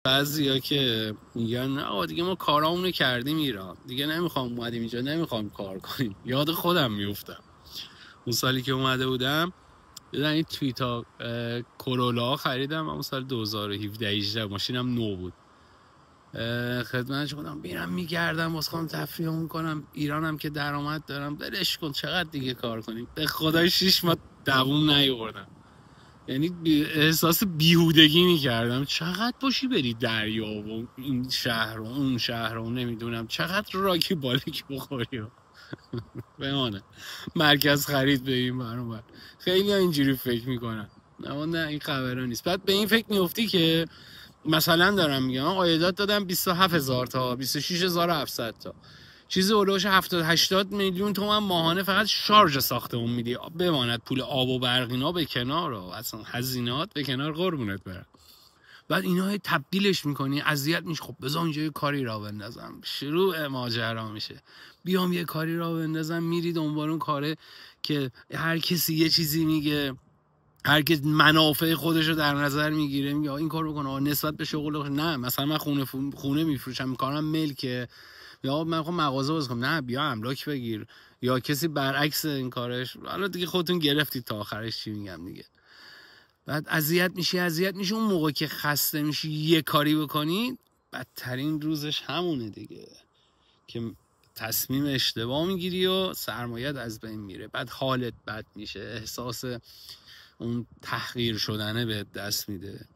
بعضیا که میگن نه آقا دیگه ما کارامونو کردیم ایران، دیگه نمیخوام اومدیم اینجا نمیخوام کار کنیم. یاد خودم میفتم اون سالی که اومده بودم، دیدن این تویتا کرولا خریدم اون سال 2017 18 ماشینم نو بود. خدمتش بودم میرم میگردم واسه خودم تفریح میکنم، ایرانم که درآمد دارم، بلش کن چقدر دیگه کار کنیم. به خدای 6 ماه دووم نیوردم، یعنی احساس بیهودگی میکردم. چقدر باشی بری دریا و این شهر و اون شهر و نمیدونم چقدر راکی بالکی بخوری و بمانه مرکز خرید به این برون. خیلی ها اینجوری فکر میکنن، نه این خبرها نیست. بعد به این فکر میفتی که مثلا دارم میگم قایدات دادم 27,000 تا 26,700 تا چیزی اولوش 70-80 میلیون تومن ماهانه فقط شارژ ساختمون میدی. بماند پول آب و برقینا به کنار و اصلا هزینات به کنار، قربونت برم. بعد اینا تبدیلش میکنی اذیت میشه. خب بذار اینجا یه کاری را بندازم، شروع ماجرا میشه. بیام یه کاری را بندازم، میری دنبال اون کاره که هر کسی یه چیزی میگه، هر کی منافع خودش رو در نظر میگیره، میگه این کارو بکنه نسبت به شغل. نه مثلا من خونه میفروشم، کارم ملکه، یا من خب مغازه باز کنم، نه بیا املاک بگیر. یا کسی برعکس این کارش، حالا دیگه خودتون گرفتید تا آخرش چی میگم دیگه. بعد اذیت میشی اون موقع که خسته میشی یه کاری بکنی، بدترین روزش همونه دیگه که تصمیم اشتباه میگیری و سرمایت از بین میره. بعد حالت بد میشه، احساس اون تحقیر شدنه به دست میده.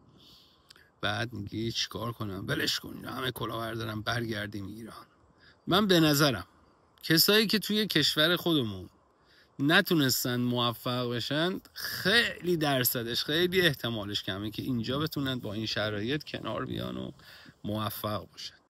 بعد میگی چیکار کنم، ولش کن همه کلاهبردارم برگردیم ایران. من به نظرم کسایی که توی کشور خودمون نتونستن موفق بشن، خیلی درصدش، خیلی احتمالش کمه که اینجا بتونن با این شرایط کنار بیان و موفق باشن.